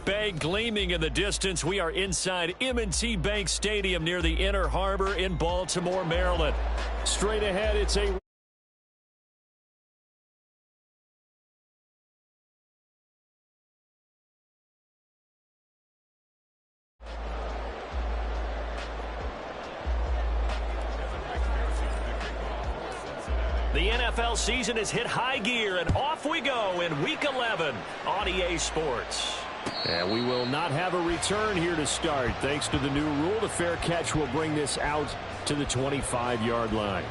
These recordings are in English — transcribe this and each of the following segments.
Bay gleaming in the distance. We are inside M&T Bank Stadium near the Inner Harbor in Baltimore, Maryland. Straight ahead, it's a The NFL season has hit high gear, and off we go in Week 11 on EA Sports. And we will not have a return here to start. Thanks to the new rule, the fair catch will bring this out to the 25-yard line.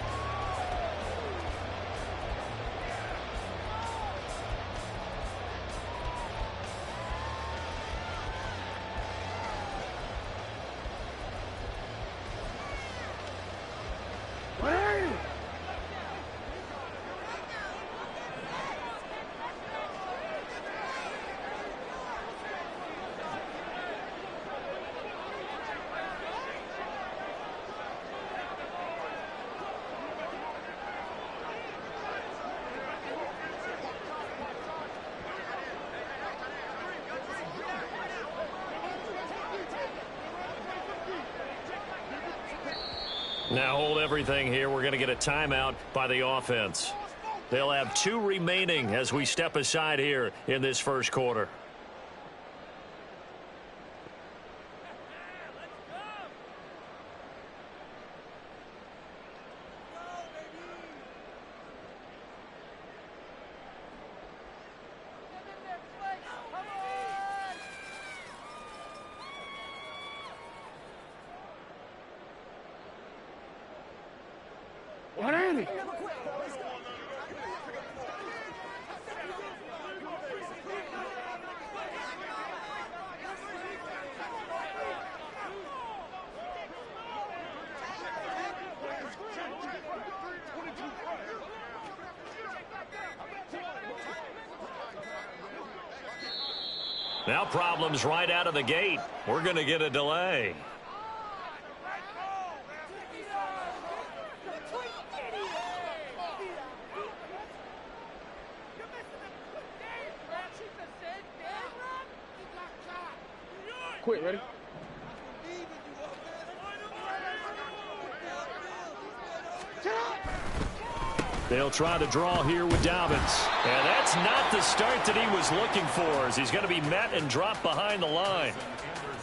Now hold everything here. We're going to get a timeout by the offense. They'll have 2 remaining as we step aside here in this first quarter. Now problems right out of the gate. We're going to get a delay. Quick, ready? They'll try to draw here with Dobbins. And that's not the start that he was looking for, as he's going to be met and dropped behind the line.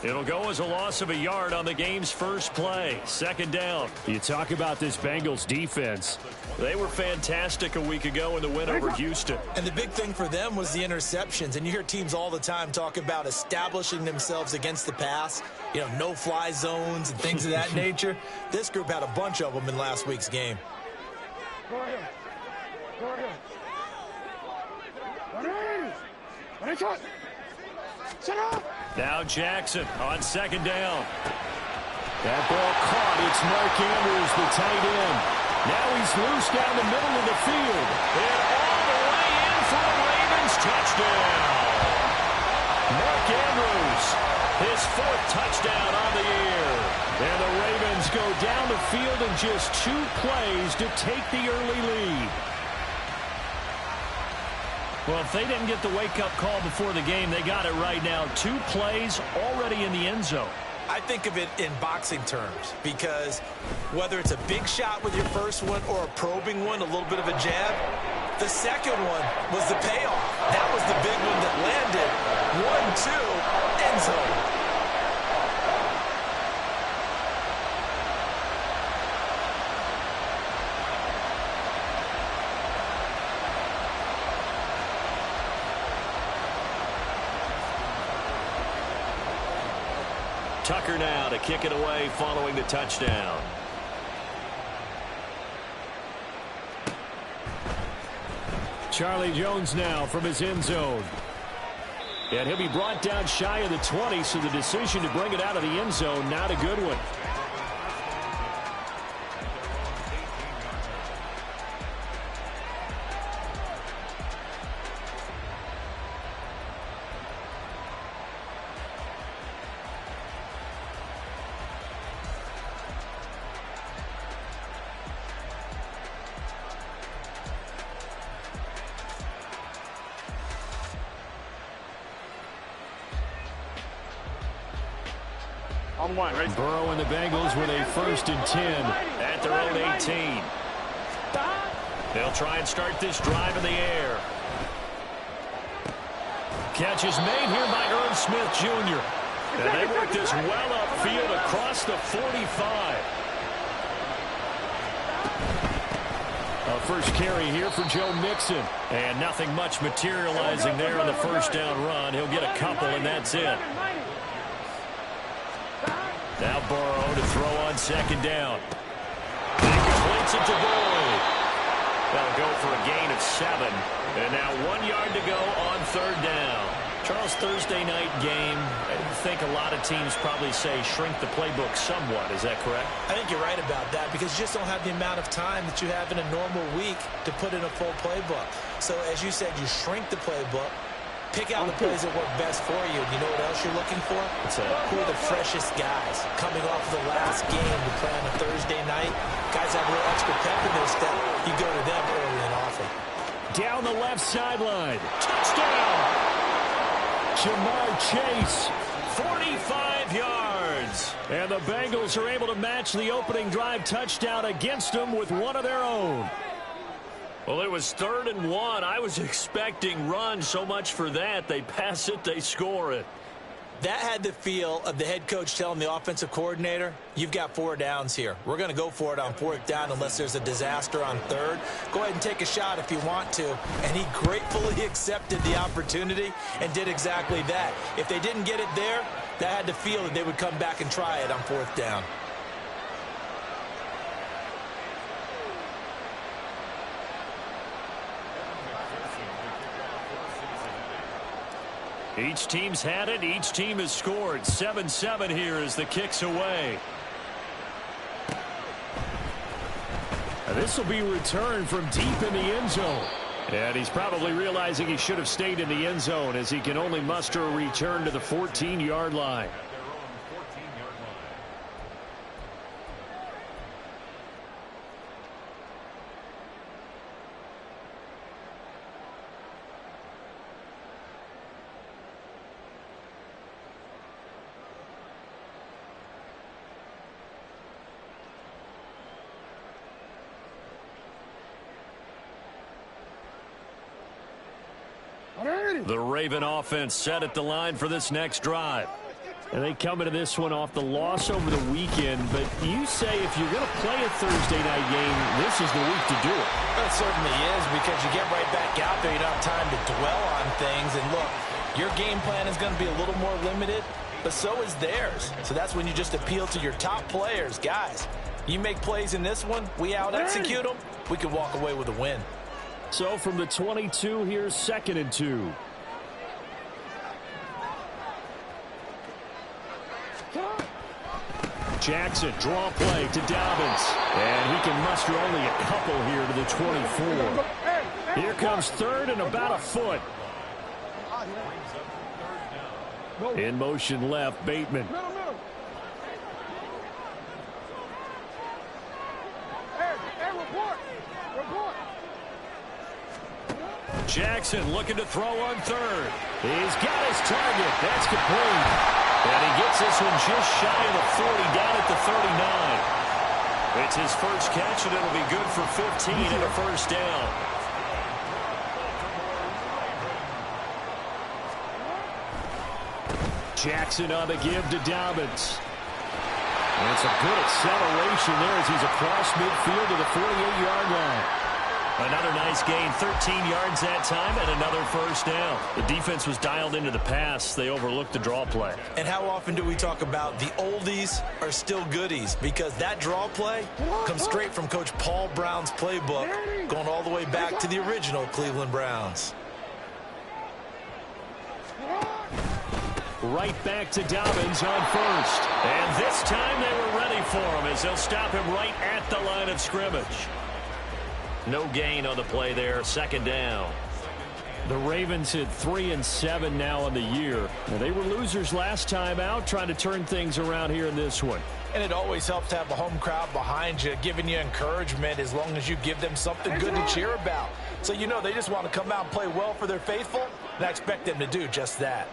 It'll go as a loss of a yard on the game's first play. Second down. You talk about this Bengals defense. They were fantastic a week ago in the win over Houston. And the big thing for them was the interceptions. And you hear teams all the time talk about establishing themselves against the pass. You know, no-fly zones and things of that nature. This group had a bunch of them in last week's game. Go ahead. Go ahead. Shut up. Now Jackson on second down. That ball caught. It's Mark Andrews, the tight end. Now he's loose down the middle of the field. And all the way in for a Ravens touchdown. Mark Andrews, his 4th touchdown on the year. And the Ravens go down the field in just 2 plays to take the early lead. Well, if they didn't get the wake-up call before the game, they got it right now. 2 plays already in the end zone. I think of it in boxing terms, because whether it's a big shot with your first one or a probing one, a little bit of a jab, the second one was the payoff. That was the big one that landed. 1-2, end zone. Tucker now to kick it away following the touchdown. Charlie Jones now from his end zone. And he'll be brought down shy of the 20, so the decision to bring it out of the end zone, not a good one. On one, right? Burrow and the Bengals with a 1st and 10 at their own 18. They'll try and start this drive in the air. Catch is made here by Irv Smith Jr. And they work this well upfield across the 45. A first carry here for Joe Mixon. And nothing much materializing there on the first down run. He'll get a couple, and that's it. Now Burrow to throw on 2nd down. He completes it to Boyd. That'll go for a gain of 7. And now 1 yard to go on 3rd down. Charles, Thursday night game, I think a lot of teams probably say shrink the playbook somewhat. Is that correct? I think you're right about that because you just don't have the amount of time that you have in a normal week to put in a full playbook. So as you said, you shrink the playbook, pick out the plays that work best for you. And you know what else you're looking for? Who are the freshest guys coming off the last game to play on a Thursday night? Guys have a little extra pep in their step. You go to them early and often. Down the left sideline. Touchdown! Jamar Chase, 45 yards. And the Bengals are able to match the opening drive touchdown against them with one of their own. Well, it was 3rd and 1. I was expecting run. So much for that. They pass it, they score it. That had the feel of the head coach telling the offensive coordinator, you've got 4 downs here. We're going to go for it on 4th down unless there's a disaster on 3rd. Go ahead and take a shot if you want to. And he gratefully accepted the opportunity and did exactly that. If they didn't get it there, that had the feel that they would come back and try it on 4th down. Each team's had it. Each team has scored. 7-7 here as the kick's away. And this will be returned from deep in the end zone. And he's probably realizing he should have stayed in the end zone as he can only muster a return to the 14-yard line. The Raven offense set at the line for this next drive. And they come into this one off the loss over the weekend. But you say if you're going to play a Thursday night game, this is the week to do it. It certainly is because you get right back out there. You don't have time to dwell on things. And look, your game plan is going to be a little more limited, but so is theirs. So that's when you just appeal to your top players. Guys, you make plays in this one, we out-execute them, we can walk away with a win. So from the 22, here's 2nd and 2. Jackson, draw play to Dobbins. And he can muster only a couple here to the 24. Here comes 3rd and about a foot. In motion left, Bateman. Jackson looking to throw on 3rd. He's got his target. That's complete. And he gets this one just shy of the 40, down at the 39. It's his first catch, and it'll be good for 15 and a first down. Jackson on the give to Dobbins. And it's a good acceleration there as he's across midfield to the 48-yard line. Another nice gain, 13 yards that time, and another first down. The defense was dialed into the pass. They overlooked the draw play. And how often do we talk about the oldies are still goodies? Because that draw play comes straight from Coach Paul Brown's playbook, going all the way back to the original Cleveland Browns. Right back to Dobbins on 1st. And this time they were ready for him as they'll stop him right at the line of scrimmage. No gain on the play there, 2nd down. The Ravens hit 3-7 now on the year. Now, they were losers last time out, trying to turn things around here in this one. And it always helps to have a home crowd behind you, giving you encouragement as long as you give them something good to cheer about. So you know they just want to come out and play well for their faithful, and I expect them to do just that.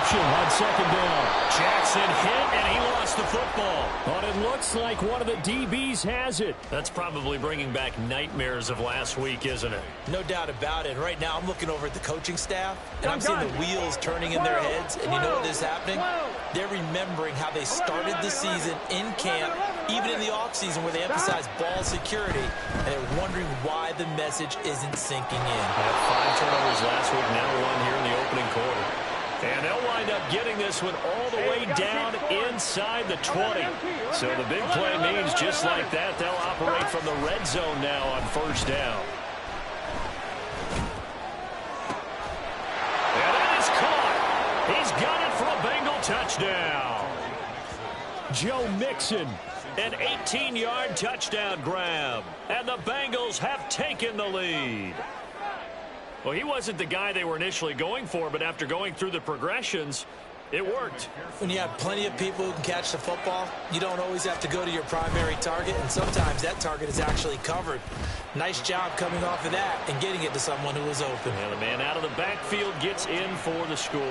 interception on second down. Jackson hit, and he lost the football. But it looks like one of the DBs has it. That's probably bringing back nightmares of last week, isn't it? No doubt about it. Right now, I'm looking over at the coaching staff, and I'm seeing the wheels turning in their heads. And you know what is happening? They're remembering how they started the season in camp, even in the offseason where they emphasized ball security, and they're wondering why the message isn't sinking in. Had 5 turnovers last week, now 1 here in the opening quarter. And they'll wind up getting this one all the way down inside the 20. So the big play means just like that, they'll operate from the red zone now on first down. And that is caught. He's got it for a Bengal touchdown. Joe Mixon, an 18-yard touchdown grab. And the Bengals have taken the lead. Well, he wasn't the guy they were initially going for, but after going through the progressions, it worked. When you have plenty of people who can catch the football, you don't always have to go to your primary target, and sometimes that target is actually covered. Nice job coming off of that and getting it to someone who was open. And the man out of the backfield gets in for the score.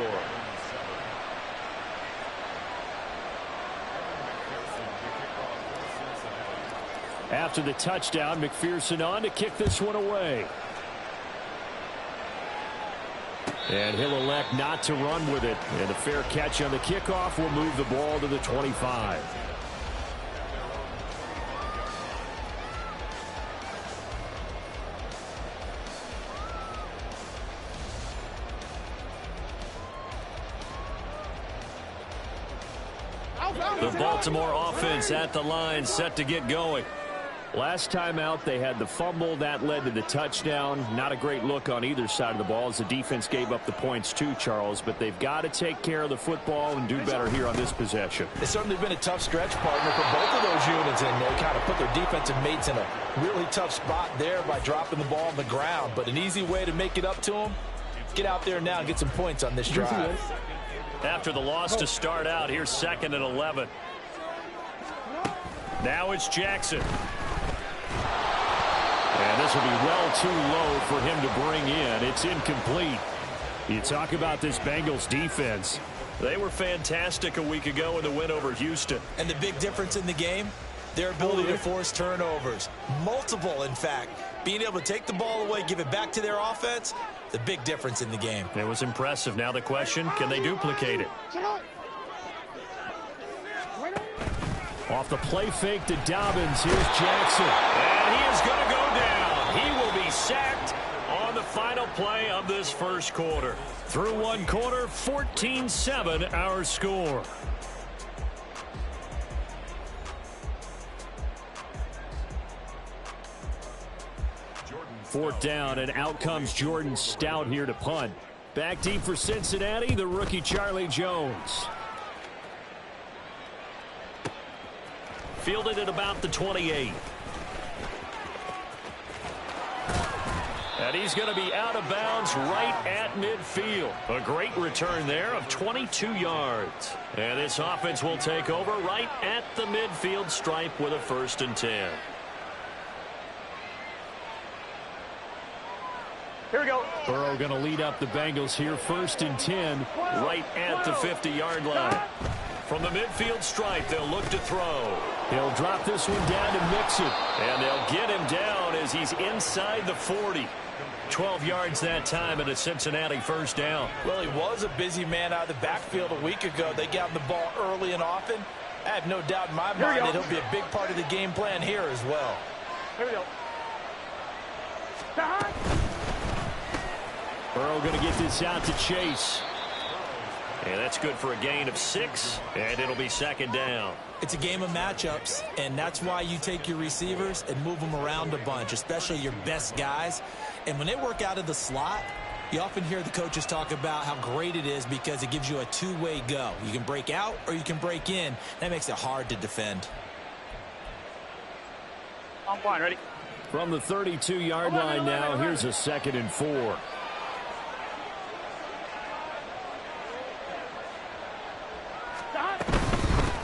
After the touchdown, McPherson on to kick this one away. And he'll elect not to run with it. And a fair catch on the kickoff will move the ball to the 25. The Baltimore offense at the line, set to get going. Last time out, they had the fumble. That led to the touchdown. Not a great look on either side of the ball as the defense gave up the points too, Charles. But they've got to take care of the football and do better here on this possession. It's certainly been a tough stretch, partner, for both of those units. And they kind of put their defensive mates in a really tough spot there by dropping the ball on the ground. But an easy way to make it up to them, get out there now and get some points on this drive. After the loss to start out, here's 2nd and 11. Now it's Jackson. And this will be well too low for him to bring in. It's incomplete. You talk about this Bengals defense. They were fantastic a week ago in the win over Houston. And the big difference in the game, their ability to force turnovers. Multiple, in fact. Being able to take the ball away, give it back to their offense, the big difference in the game. It was impressive. Now the question, can they duplicate it? Off the play fake to Dobbins, here's Jackson. And he is going to go down. He will be sacked on the final play of this first quarter. Through one quarter, 14-7 our score. Fourth down, and out comes Jordan Stout here to punt. Back deep for Cincinnati, the rookie Charlie Jones. Fielded at about the 28. And he's going to be out of bounds right at midfield. A great return there of 22 yards. And this offense will take over right at the midfield stripe with a 1st and 10. Here we go. Burrow going to lead up the Bengals here, 1st and 10, right at the 50-yard line. From the midfield stripe, they'll look to throw. He'll drop this one down to Mixon. And they'll get him down as he's inside the 40. 12 yards that time and a Cincinnati 1st down. Well, he was a busy man out of the backfield a week ago. They got him the ball early and often. I have no doubt in my mind that he'll be a big part of the game plan here as well. Here we go. Burrow going to get this out to Chase. And that's good for a gain of 6, and it'll be 2nd down. It's a game of matchups, and that's why you take your receivers and move them around a bunch, especially your best guys. And when they work out of the slot, you often hear the coaches talk about how great it is because it gives you a two-way go. You can break out or you can break in. That makes it hard to defend. I'm fine, ready? From the 32-yard line now, here's a 2nd and 4.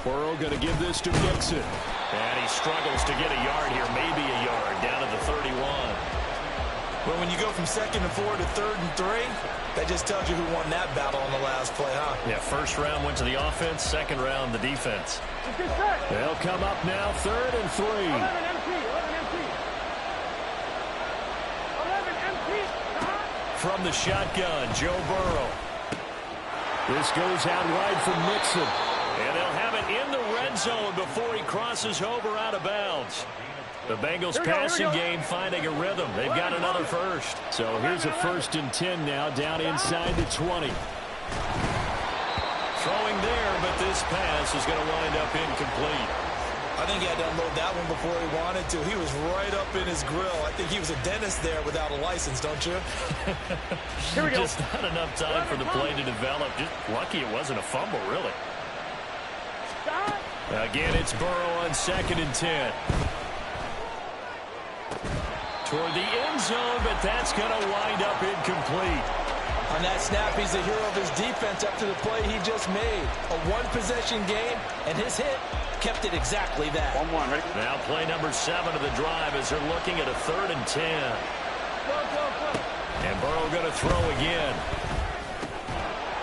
Burrow going to give this to Mixon. And he struggles to get a yard here, maybe a yard, down to the 31. But when you go from 2nd and 4 to 3rd and 3, that just tells you who won that battle on the last play, huh? Yeah, first round went to the offense, second round the defense. They'll come up now, 3rd and 3. 11 empty. From the shotgun, Joe Burrow. This goes out wide for Mixon. And they'll have it in the red zone before he crosses over out of bounds. The Bengals passing game finding a rhythm. They've got another first. So here's a 1st and 10 now down inside the 20. Throwing there, but this pass is going to wind up incomplete. I think he had to unload that one before he wanted to. He was right up in his grill. I think he was a dentist there without a license, don't you? Here we go. Just not enough time for the play to develop. Just lucky it wasn't a fumble, really. Again, it's Burrow on 2nd and 10. Toward the end zone, but that's going to wind up incomplete. On that snap, he's the hero of his defense after the play he just made. A one-possession game, and his hit kept it exactly that. 1-1, ready? Now play number 7 of the drive as they're looking at a 3rd and 10. And Burrow going to throw again.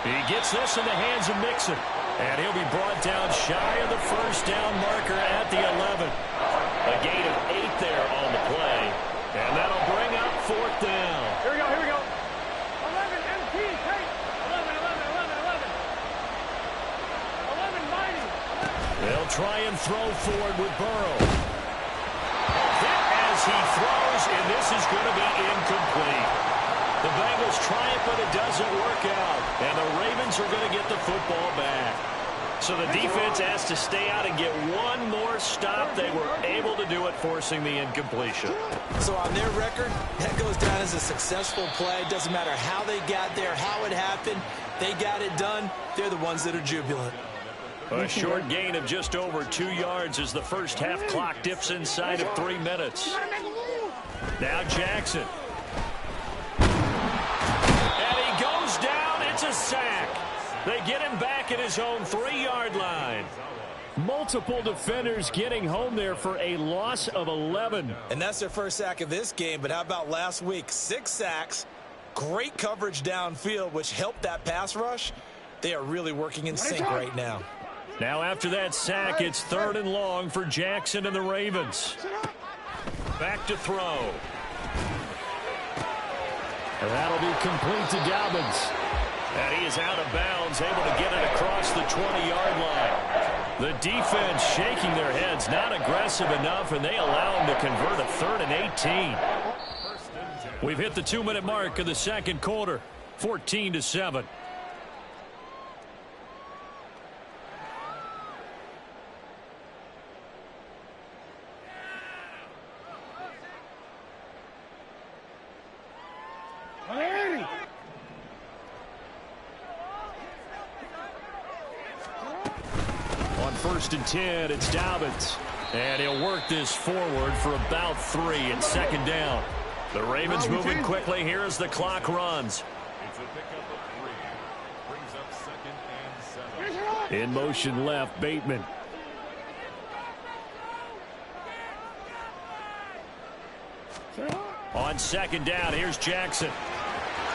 He gets this in the hands of Mixon. And he'll be brought down shy of the first down marker at the 11. A gain of 8 there on the play. And that'll bring up 4th down. Here we go. 11 empty. Take. 11. 11 mighty. They'll try and throw forward with Burrow. Hit as he throws, and this is going to be incomplete. The Bengals try it, but it doesn't work out. And the Ravens are going to get the football back. So the defense has to stay out and get one more stop. They were able to do it, forcing the incompletion. So on their record, that goes down as a successful play. Doesn't matter how they got there, how it happened. They got it done. They're the ones that are jubilant. A short gain of just over 2 yards as the first half clock dips inside of 3 minutes. Now Jackson. And he goes down. It's a sack. They get him back at his own 3-yard line. Multiple defenders getting home there for a loss of 11. And that's their first sack of this game, but how about last week? 6 sacks, great coverage downfield, which helped that pass rush. They are really working in sync right now. Now after that sack, it's 3rd and long for Jackson and the Ravens. Back to throw. And that'll be complete to Dobbins. And he is out of bounds, able to get it across the 20-yard line. The defense shaking their heads, not aggressive enough, and they allow him to convert a 3rd and 18. We've hit the 2-minute mark of the second quarter, 14-7. On 1st and 10, it's Dobbins. And he'll work this forward for about 3 and 2nd down. The Ravens moving quickly here as the clock runs. In motion left, Bateman. On 2nd down, here's Jackson.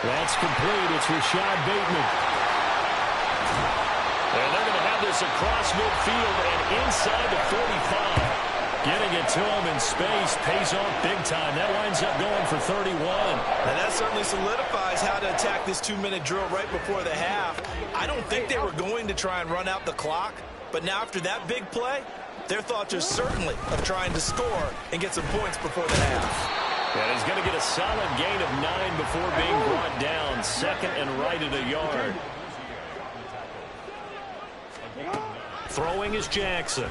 That's complete. It's Rashad Bateman. And they're going to have this across midfield and inside the 45. Getting it to him in space pays off big time. That winds up going for 31. And that certainly solidifies how to attack this 2-minute drill right before the half. I don't think they were going to try and run out the clock, but now after that big play, their thoughts are certainly of trying to score and get some points before the half. And he's going to get a solid gain of 9 before being brought down. 2nd and right at a yard. Throwing is Jackson.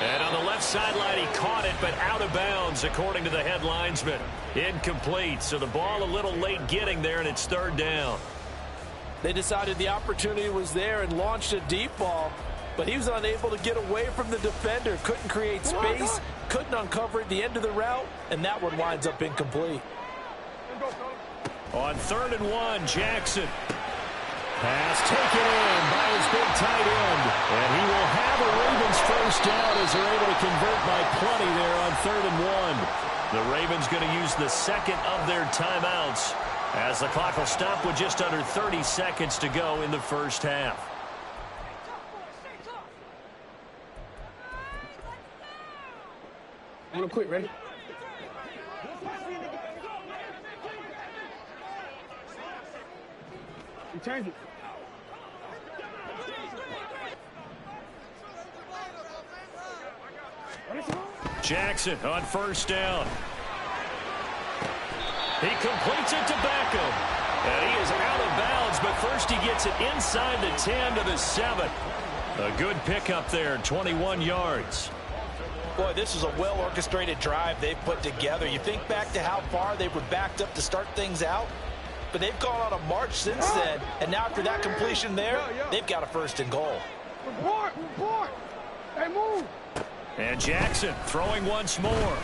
And on the left sideline, he caught it, but out of bounds, according to the head linesman. Incomplete, so the ball a little late getting there, and it's 3rd down. They decided the opportunity was there and launched a deep ball, but he was unable to get away from the defender. Couldn't create space, couldn't uncover at the end of the route, and that one winds up incomplete. On 3rd and 1, Jackson. Pass taken in by his big tight end. And he will have a Ravens first down as they're able to convert by plenty there on 3rd and 1. The Ravens going to use the second of their timeouts as the clock will stop with just under 30 seconds to go in the first half. I'm gonna quit, ready? You change it. Jackson on first down. He completes it to Beckham. And he is out of bounds, but first he gets it inside the 10 to the 7. A good pickup there, 21 yards. Boy, this is a well-orchestrated drive they've put together. You think back to how far they were backed up to start things out, but they've gone on a march since then, and now after that completion there, they've got a 1st and goal. Report! Hey, move! And Jackson throwing once more.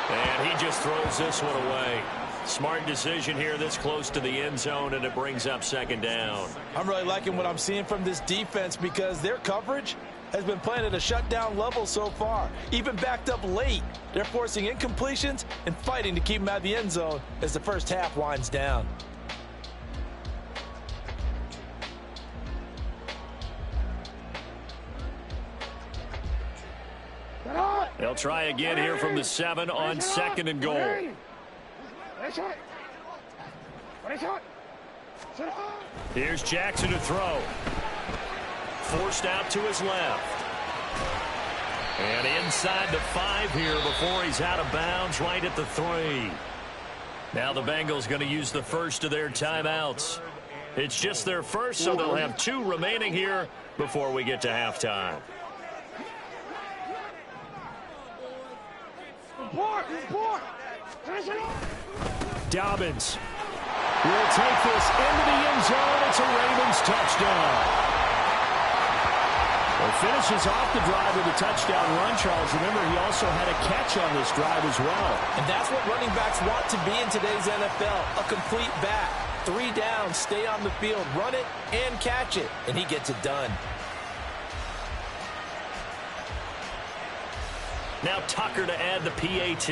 And he just throws this one away. Smart decision here this close to the end zone, and it brings up 2nd down. I'm really liking what I'm seeing from this defense because their coverage has been playing at a shutdown level so far. Even backed up late, they're forcing incompletions and fighting to keep them out of the end zone as the first half winds down. They'll try again here from the 7 on 2nd and goal. Here's Jackson to throw. Forced out to his left. And inside the 5 here before he's out of bounds right at the 3. Now the Bengals going to use the first of their timeouts. It's just their first, so they'll have 2 remaining here before we get to halftime. Dobbins will take this into the end zone. It's a Ravens touchdown. Well, finishes off the drive with a touchdown run, Charles. Remember, he also had a catch on this drive as well. And that's what running backs want to be in today's NFL, a complete back. 3 down, stay on the field, run it, and catch it. And he gets it done. Now Tucker to add the PAT.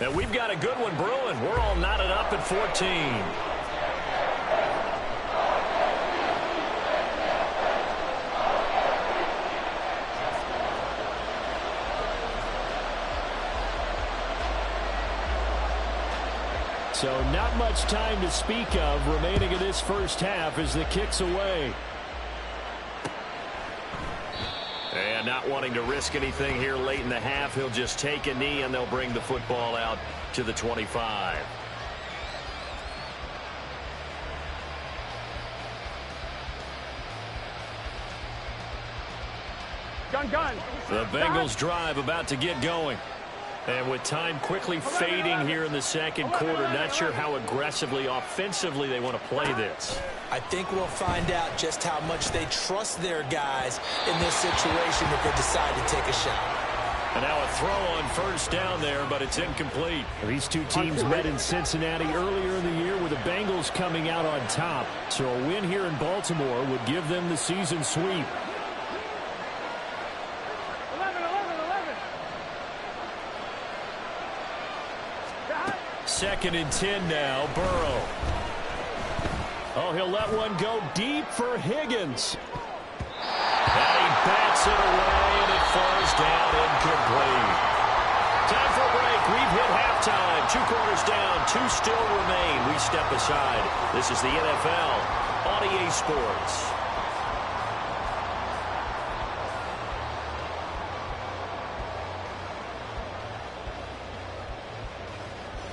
And we've got a good one brewing. We're all knotted up at 14. So not much time to speak of remaining in this first half as the kick's away. And not wanting to risk anything here late in the half, he'll just take a knee and they'll bring the football out to the 25. Gun. The Bengals drive about to get going. And with time quickly fading here in the second quarter, not sure how aggressively, offensively they want to play this. I think we'll find out just how much they trust their guys in this situation if they decide to take a shot. And now a throw on first down there, but it's incomplete. These two teams met in Cincinnati earlier in the year with the Bengals coming out on top. So a win here in Baltimore would give them the season sweep. 2nd and 10 now, Burrow. Oh, he'll let one go deep for Higgins. And he bats it away, and it falls down incomplete. Time for a break. We've hit halftime. 2 quarters down, 2 still remain. We step aside. This is the NFL on EA Sports.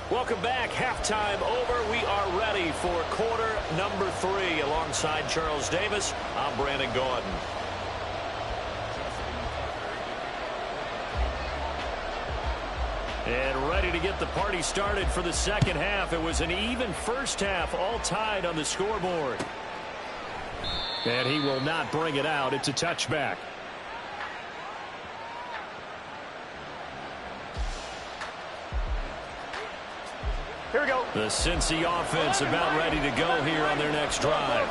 Welcome back. Halftime over. We are ready for quarter number 3. Alongside Charles Davis, I'm Brandon Gaudin. And ready to get the party started for the second half. It was an even first half, all tied on the scoreboard. And he will not bring it out. It's a touchback. Here we go. The Cincy offense about ready to go here on their next drive.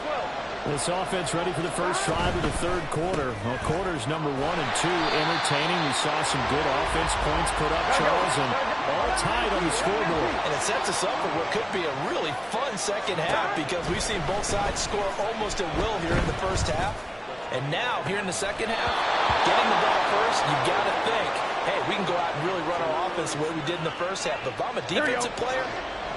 This offense ready for the first drive of the third quarter. Well, quarters number 1 and 2 entertaining. We saw some good offense points put up, Charles, and all tied on the scoreboard. And it sets us up for what could be a really fun second half because we've seen both sides score almost at will here in the first half. And now, here in the second half, getting the ball first, you've got to think, hey, we can go out and really run our offense the way we did in the first half. But if I'm a defensive player,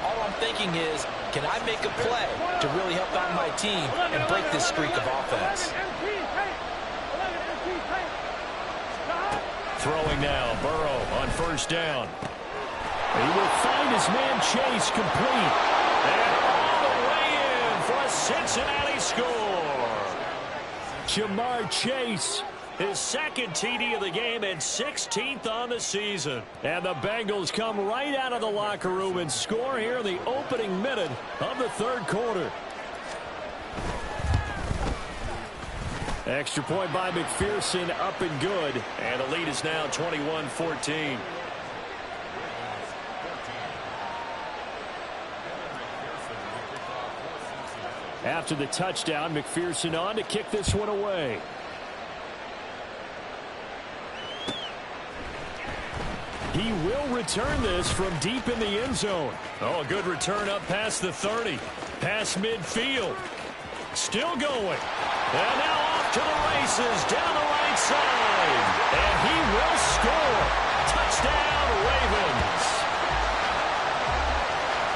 all I'm thinking is, can I make a play to really help out my team and break this streak of offense? Throwing now, Burrow on first down. He will find his man Chase complete. And all the way in for a Cincinnati score. Jamar Chase, his second TD of the game and 16th on the season. And the Bengals come right out of the locker room and score here in the opening minute of the third quarter. Extra point by McPherson, up and good. And the lead is now 21-14. After the touchdown, McPherson on to kick this one away. He will return this from deep in the end zone. Oh, a good return up past the 30. Past midfield. Still going. And now off to the races down the right side. And he will score. Touchdown, Ravens.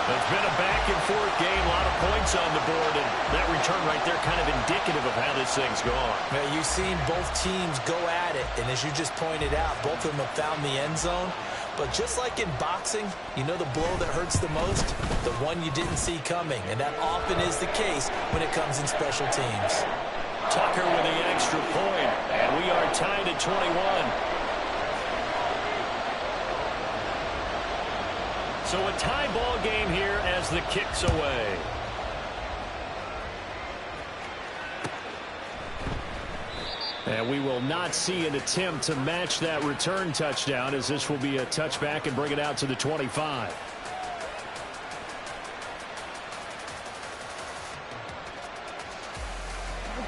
It's been a back-and-forth game, a lot of points on the board, and that return right there kind of indicative of how this thing's gone. Now, you've seen both teams go at it, and as you just pointed out, both of them have found the end zone. But just like in boxing, you know the blow that hurts the most? The one you didn't see coming, and that often is the case when it comes in special teams. Tucker with the extra point, and we are tied at 21. So a tie ball game here as the kick's away. And we will not see an attempt to match that return touchdown, as this will be a touchback and bring it out to the 25.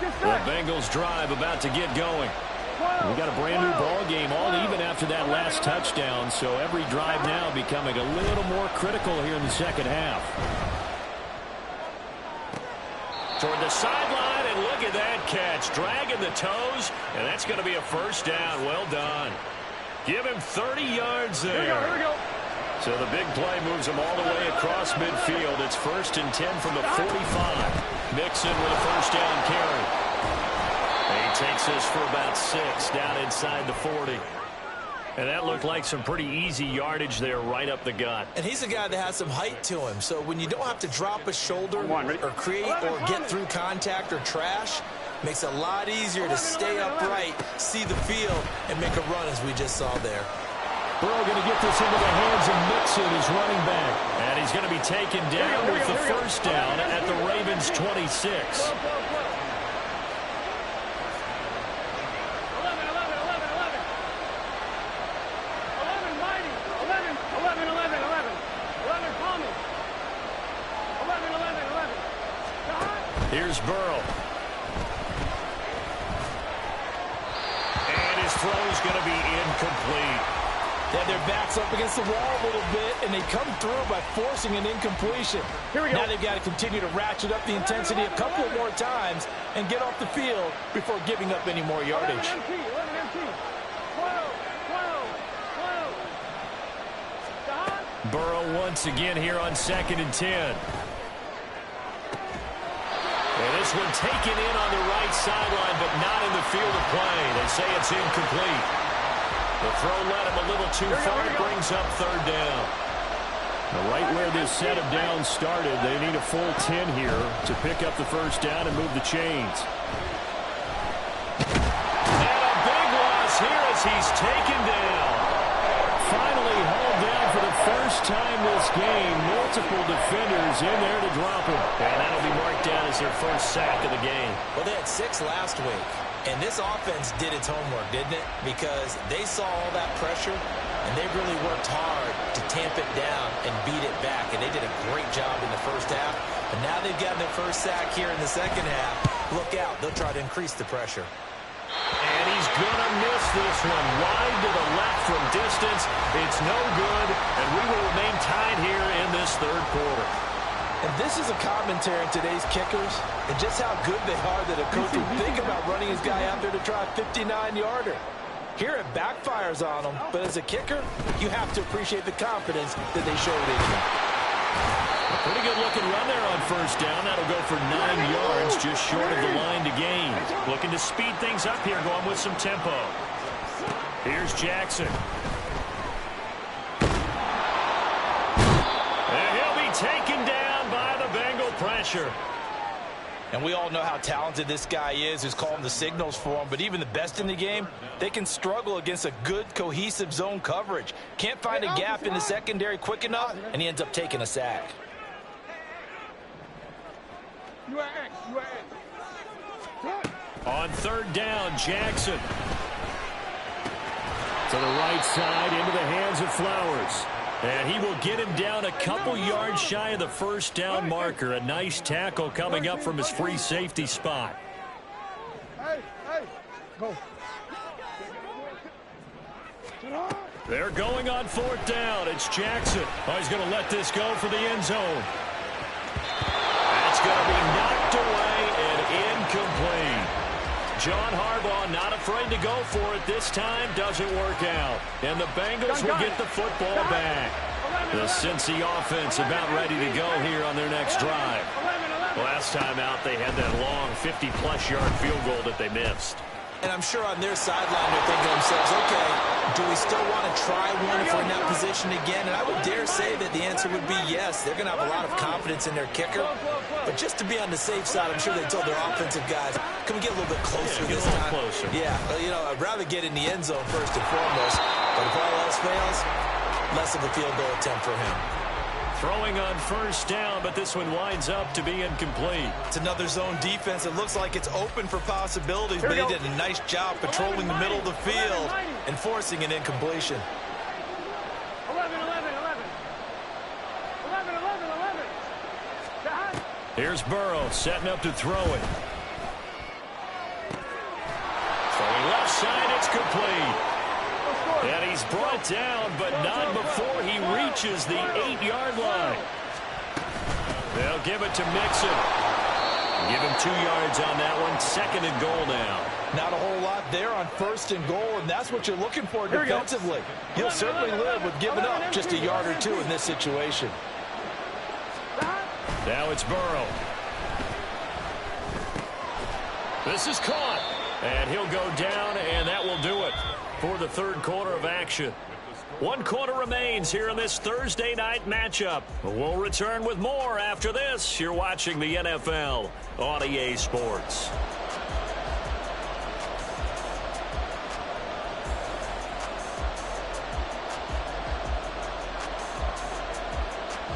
The Bengals drive about to get going. We got a brand new ball game, all even after that last touchdown, so every drive now becoming a little more critical here in the second half. Toward the sideline, and look at that catch, dragging the toes, and that's going to be a first down. Well done. Give him 30 yards there. Here we go. So the big play moves him all the way across midfield. It's 1st and 10 from the 45. Mixon with a first down carry. He takes this for about 6 down inside the 40. And that looked like some pretty easy yardage there right up the gut. And he's a guy that has some height to him, so when you don't have to drop a shoulder or create or get through contact or trash, makes it a lot easier to stay upright, see the field, and make a run as we just saw there. Burrow going to get this into the hands of Mixon, his running back. And he's going to be taken down with the first down at the Ravens' 26. Here's Burrow. And his throw's going to be incomplete. They have their backs up against the wall a little bit, and they come through by forcing an incompletion. Here we go. Now they've got to continue to ratchet up the intensity a couple more times and get off the field before giving up any more yardage. 11 MT. 12. Burrow once again here on 2nd and 10. And this one taken in on the right sideline, but not in the field of play. They say it's incomplete. The throw led him a little too far. It brings up 3rd down. Now, right where this set of downs started, they need a full 10 here to pick up the first down and move the chains. And a big loss here as he's taken down. Finally hauled down for the first time this game. Multiple defenders in there to drop him. And that'll be marked down as their first sack of the game. Well, they had 6 last week, and this offense did its homework, didn't it? Because they saw all that pressure, and they really worked hard to tamp it down and beat it back, and they did a great job in the first half. And now they've gotten their first sack here in the second half. Look out. They'll try to increase the pressure. And he's going to miss this one. Wide to the left from distance. It's no good, and we will remain tied here in this third quarter. And this is a commentary on today's kickers and just how good they are that a coach would think about running his guy out there to try a 59-yarder. Here it backfires on him, but as a kicker, you have to appreciate the confidence that they showed in him. A pretty good looking run there on first down. That'll go for 9 yards, just short of the line to gain. Looking to speed things up here, going with some tempo. Here's Jackson. And he'll be taken down by the Bengal pressure. And we all know how talented this guy is, who's calling the signals for him. But even the best in the game, they can struggle against a good, cohesive zone coverage. Can't find a gap in the secondary quick enough, and he ends up taking a sack. On third down, Jackson. To the right side, into the hands of Flowers. And he will get him down a couple yards shy of the first down marker. A nice tackle coming up from his free safety spot. Go. They're going on fourth down. It's Jackson. Oh, he's going to let this go for the end zone. That's going to be knocked away and incomplete. John Harbaugh not afraid to go for it this time. Doesn't work out. And the Bengals will get the football back. The Cincy offense about ready to go here on their next drive. Last time out, they had that long 50-plus yard field goal that they missed. And I'm sure on their sideline they're thinking to themselves, okay, do we still want to try one if we're in that position again? And I would dare say that the answer would be yes. They're going to have a lot of confidence in their kicker. But just to be on the safe side, I'm sure they told their offensive guys, can we get a little bit closer this time? Closer. Yeah, you know, I'd rather get in the end zone first and foremost. But if all else fails, less of a field goal attempt for him. Throwing on first down, but this one winds up to be incomplete. It's another zone defense. It looks like it's open for possibilities, but he did a nice job patrolling the middle of the field and forcing an incompletion. 11. Here's Burrow setting up to throw it. Throwing left side, it's complete. And he's brought down, but not before he reaches the 8-yard line. They'll give it to Mixon. Give him 2 yards on that one. Second and goal now. Not a whole lot there on first and goal, and that's what you're looking for defensively. You'll certainly live with giving up just a yard or two in this situation. Now it's Burrow. This is caught. And he'll go down, and that will do it for the third quarter of action. 1 quarter remains here in this Thursday night matchup. We'll return with more after this. You're watching the NFL on EA Sports.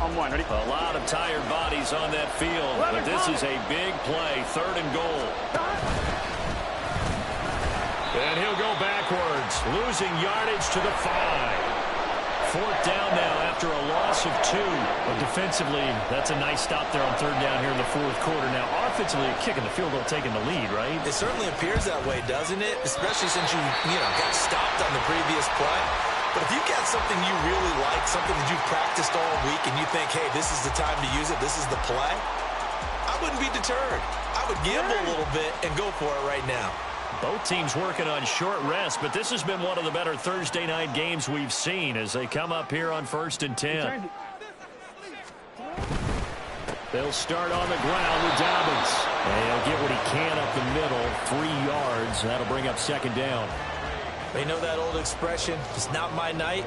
On one, ready? A lot of tired bodies on that field, but this is a big play. Third and goal. And he'll go backwards, losing yardage to the 5. Fourth down now after a loss of 2. Well, defensively, that's a nice stop there on third down here in the fourth quarter. Now, offensively, kicking the field goal, taking the lead, right? It certainly appears that way, doesn't it? Especially since you got stopped on the previous play. But if you've got something you really like, something that you've practiced all week, and you think, hey, this is the time to use it, this is the play, I wouldn't be deterred. I would gamble a little bit and go for it right now. Both teams working on short rest, but this has been one of the better Thursday night games we've seen as they come up here on 1st and 10. They'll start on the ground with Dobbins. And he'll get what he can up the middle, 3 yards. That'll bring up second down. They know that old expression, it's not my night.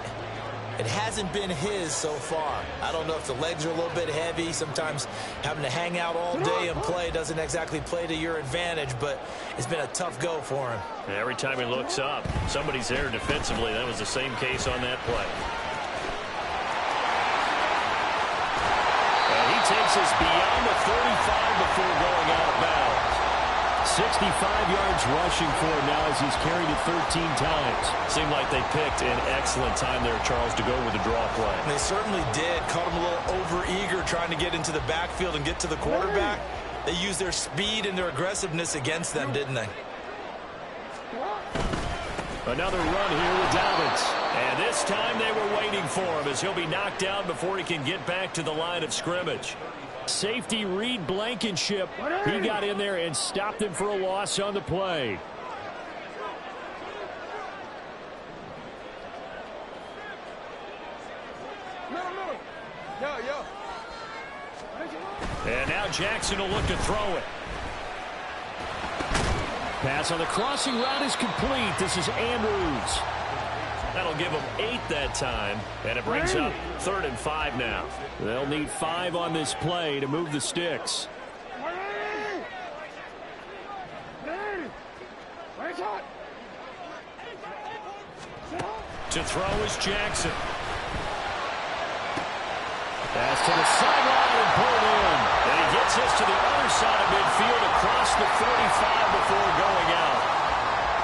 It hasn't been his so far. I don't know if the legs are a little bit heavy. Sometimes having to hang out all day and play doesn't exactly play to your advantage, but it's been a tough go for him. Every time he looks up, somebody's there defensively. That was the same case on that play. And he takes us beyond the 35 before going out of bounds. 65 yards rushing for him now as he's carried it 13 times. Seemed like they picked an excellent time there, Charles, to go with the draw play. They certainly did. Caught him a little over-eager. trying to get into the backfield and get to the quarterback, they used their speed and their aggressiveness against them, didn't they? Another run here with Dobbins. And this time they were waiting for him as he'll be knocked down before he can get back to the line of scrimmage. Safety Reed Blankenship. He got in there and stopped him for a loss on the play. And now Jackson will look to throw it. Pass on the crossing route is complete. This is Andrews. That'll give them 8 that time, and it brings up 3rd and 5 now. They'll need 5 on this play to move the sticks. To throw is Jackson. Pass to the sideline and pulled in. And he gets us to the other side of midfield across the 45 before going out.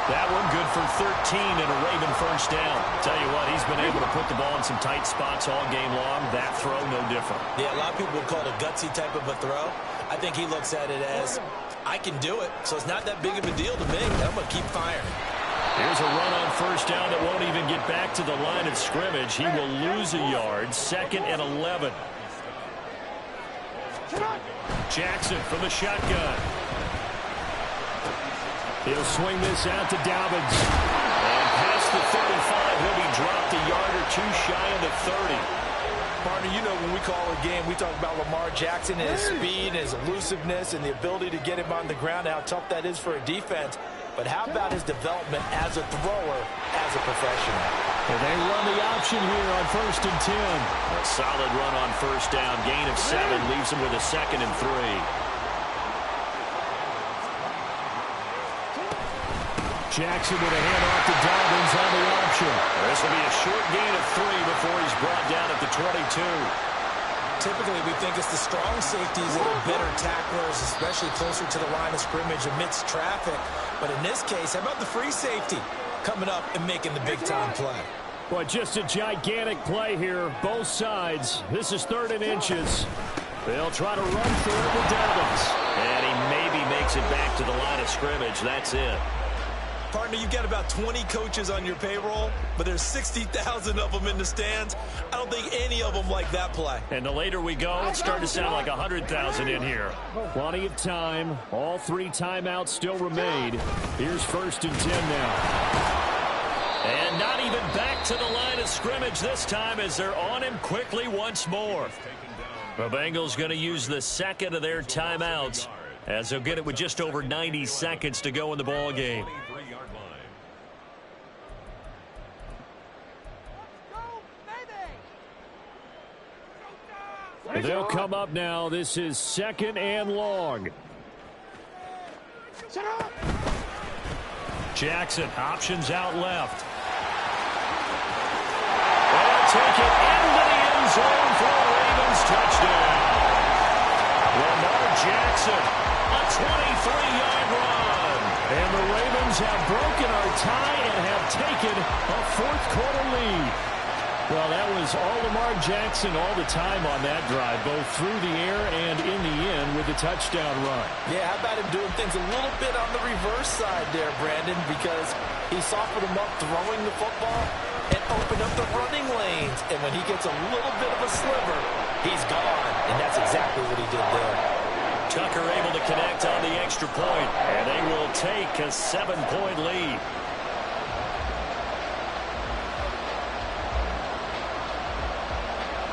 That one good for 13 and a Raven first down. Tell you what, he's been able to put the ball in some tight spots all game long. That throw, no different. Yeah, a lot of people would call it a gutsy type of a throw. I think he looks at it as, I can do it, so it's not that big of a deal to me. I'm going to keep firing. Here's a run on first down that won't even get back to the line of scrimmage. He will lose a yard. 2nd and 11. Jackson from the shotgun. He'll swing this out to Dobbins. And past the 35, he'll be dropped a yard or 2 shy of the 30. Partner, you know when we call a game, we talk about Lamar Jackson and his speed and his elusiveness and the ability to get him on the ground, how tough that is for a defense. But how about his development as a thrower, as a professional? And they run the option here on 1st and 10. A solid run on first down. Gain of 7 leaves him with a 2nd and 3. Jackson with a handoff to Dobbins on the option. This will be a short gain of 3 before he's brought down at the 22. Typically, we think it's the strong safeties that are better tacklers, especially closer to the line of scrimmage amidst traffic. But in this case, how about the free safety coming up and making the big-time play? Boy, just a gigantic play here, both sides. This is 3rd and inches. They'll try to run through it with Dobbins. And he maybe makes it back to the line of scrimmage. That's it. Partner, you've got about 20 coaches on your payroll, but there's 60,000 of them in the stands. I don't think any of them like that play. And the later we go, it's starting to sound like 100,000 in here. Plenty of time. All 3 timeouts still remain. Here's 1st and 10 now. And not even back to the line of scrimmage this time as they're on him quickly once more. The Bengals going to use the 2nd of their timeouts as they'll get it with just over 90 seconds to go in the ball game. They'll come up now. This is 2nd and long. Jackson options out left. They'll take it into the end zone for a Ravens touchdown. Lamar Jackson, a 23-yard run. And the Ravens have broken our tie and have taken a 4th quarter lead. Well, that was all Lamar Jackson all the time on that drive, both through the air and in the end with the touchdown run. Yeah, how about him doing things a little bit on the reverse side there, Brandon, because he softened him up throwing the football and opened up the running lanes. And when he gets a little bit of a sliver, he's gone. And that's exactly what he did there. Tucker able to connect on the extra point, and they will take a 7-point lead.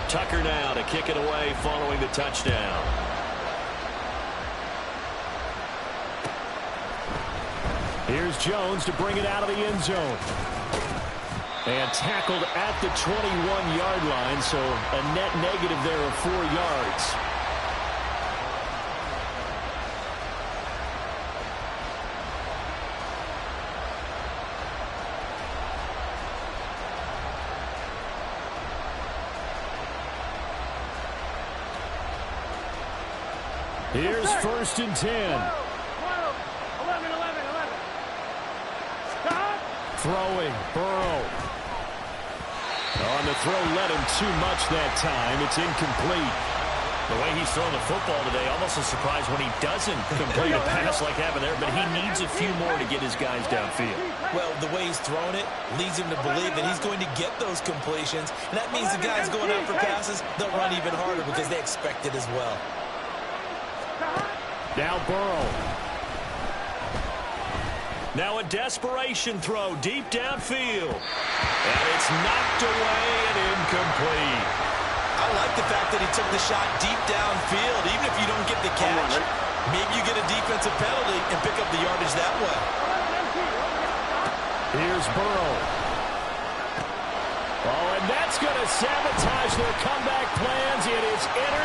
Tucker now to kick it away following the touchdown. Here's Jones to bring it out of the end zone. And tackled at the 21-yard line, so a net negative there of 4 yards. Here's 1st and 10. 11. Stop. Throwing, Burrow. On the throw, led him too much that time. It's incomplete. The way he's throwing the football today, almost a surprise when he doesn't complete a pass like happened there, but he needs a few more to get his guys downfield. Well, the way he's throwing it leads him to believe that he's going to get those completions, and that means the guys going out for passes, they'll run even harder because they expect it as well. Now Burrow. Now a desperation throw deep downfield. And it's knocked away and incomplete. I like the fact that he took the shot deep downfield. Even if you don't get the catch, maybe you get a defensive penalty and pick up the yardage that way. Here's Burrow. Oh, and that's going to sabotage their comeback plans. It is intercepted.